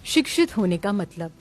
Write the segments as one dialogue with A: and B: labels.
A: शिक्षित होने का मतलब।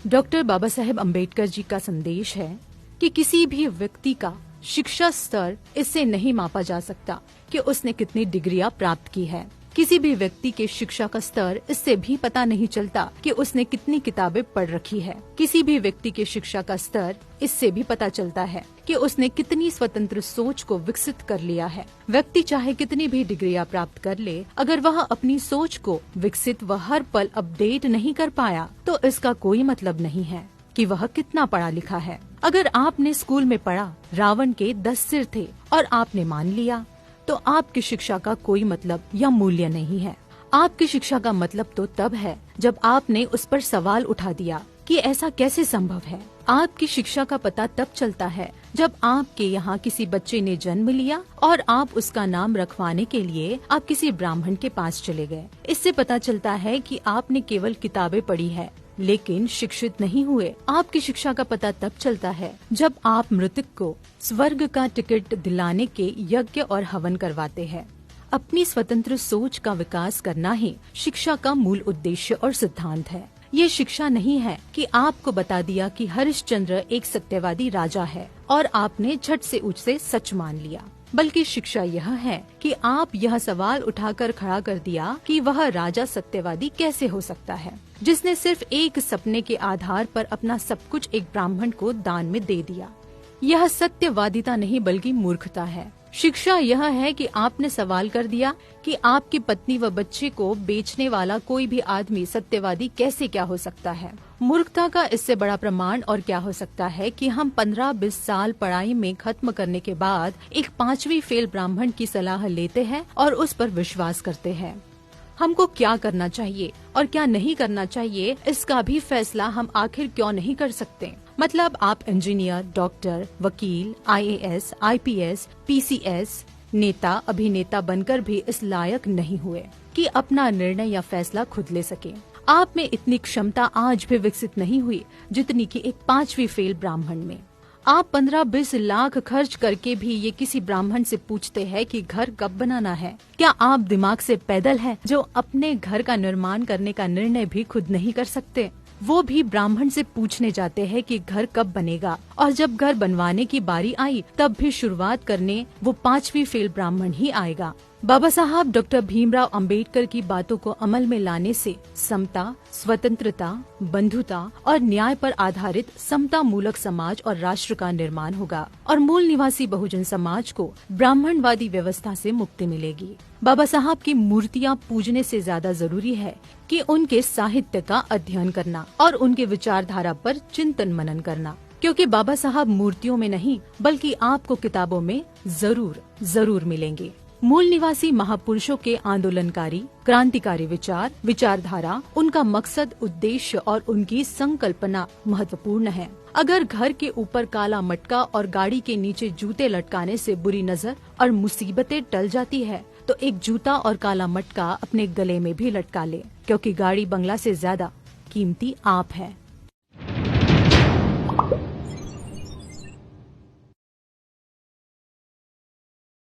A: डॉक्टर बाबा साहेब अम्बेडकर जी का संदेश है कि किसी भी व्यक्ति का शिक्षा स्तर इससे नहीं मापा जा सकता कि उसने कितनी डिग्रियां प्राप्त की है। किसी भी व्यक्ति के शिक्षा का स्तर इससे भी पता नहीं चलता कि उसने कितनी किताबें पढ़ रखी है। किसी भी व्यक्ति के शिक्षा का स्तर इससे भी पता चलता है कि उसने कितनी स्वतंत्र सोच को विकसित कर लिया है। व्यक्ति चाहे कितनी भी डिग्रियां प्राप्त कर ले, अगर वह अपनी सोच को विकसित व हर पल अपडेट नहीं कर पाया तो इसका कोई मतलब नहीं है कि वह कितना पढ़ा लिखा है। अगर आपने स्कूल में पढ़ा रावण के 10 सिर थे और आपने मान लिया, तो आपकी शिक्षा का कोई मतलब या मूल्य नहीं है। आपकी शिक्षा का मतलब तो तब है जब आपने उस पर सवाल उठा दिया कि ऐसा कैसे संभव है। आपकी शिक्षा का पता तब चलता है जब आपके यहाँ किसी बच्चे ने जन्म लिया और आप उसका नाम रखवाने के लिए आप किसी ब्राह्मण के पास चले गए। इससे पता चलता है कि आपने केवल किताबें पढ़ी है लेकिन शिक्षित नहीं हुए। आपकी शिक्षा का पता तब चलता है जब आप मृतक को स्वर्ग का टिकट दिलाने के यज्ञ और हवन करवाते हैं। अपनी स्वतंत्र सोच का विकास करना ही शिक्षा का मूल उद्देश्य और सिद्धांत है। ये शिक्षा नहीं है कि आपको बता दिया कि हरिश्चंद्र एक सत्यवादी राजा है और आपने झट से उसे सच मान लिया, बल्कि शिक्षा यह है कि आप यह सवाल उठाकर खड़ा कर दिया कि वह राजा सत्यवादी कैसे हो सकता है, जिसने सिर्फ एक सपने के आधार पर अपना सब कुछ एक ब्राह्मण को दान में दे दिया। यह सत्यवादिता नहीं बल्कि मूर्खता है। शिक्षा यह है कि आपने सवाल कर दिया कि आपकी पत्नी व बच्चे को बेचने वाला कोई भी आदमी सत्यवादी कैसे क्या हो सकता है। मूर्खता का इससे बड़ा प्रमाण और क्या हो सकता है कि हम 15-20 साल पढ़ाई में खत्म करने के बाद एक 5वीं फेल ब्राह्मण की सलाह लेते हैं और उस पर विश्वास करते हैं। हमको क्या करना चाहिए और क्या नहीं करना चाहिए, इसका भी फैसला हम आखिर क्यों नहीं कर सकते। मतलब आप इंजीनियर, डॉक्टर, वकील, IAS, IPS, PCS, नेता, अभिनेता बनकर भी इस लायक नहीं हुए कि अपना निर्णय या फैसला खुद ले सके। आप में इतनी क्षमता आज भी विकसित नहीं हुई जितनी कि एक 5वीं फेल ब्राह्मण में। आप 15-20 लाख खर्च करके भी ये किसी ब्राह्मण से पूछते हैं कि घर कब बनाना है। क्या आप दिमाग से पैदल हैं जो अपने घर का निर्माण करने का निर्णय भी खुद नहीं कर सकते? वो भी ब्राह्मण से पूछने जाते हैं कि घर कब बनेगा, और जब घर बनवाने की बारी आई तब भी शुरुआत करने वो 5वीं फेल ब्राह्मण ही आएगा। बाबा साहब डॉक्टर भीमराव अंबेडकर की बातों को अमल में लाने से समता, स्वतंत्रता, बंधुता और न्याय पर आधारित समता मूलक समाज और राष्ट्र का निर्माण होगा और मूल निवासी बहुजन समाज को ब्राह्मणवादी व्यवस्था से मुक्ति मिलेगी। बाबा साहब की मूर्तियाँ पूजने से ज्यादा जरूरी है कि उनके साहित्य का अध्ययन करना और उनके विचारधारा पर चिंतन मनन करना, क्योंकि बाबा साहब मूर्तियों में नहीं बल्कि आपको किताबों में जरूर मिलेंगे। मूल निवासी महापुरुषों के आंदोलनकारी, क्रांतिकारी विचार, विचारधारा, उनका मकसद, उद्देश्य और उनकी संकल्पना महत्वपूर्ण है। अगर घर के ऊपर काला मटका और गाड़ी के नीचे जूते लटकाने से बुरी नजर और मुसीबतें टल जाती है, तो एक जूता और काला मटका अपने गले में भी लटका ले, क्योंकि गाड़ी बंगला से ज्यादा कीमती आप है।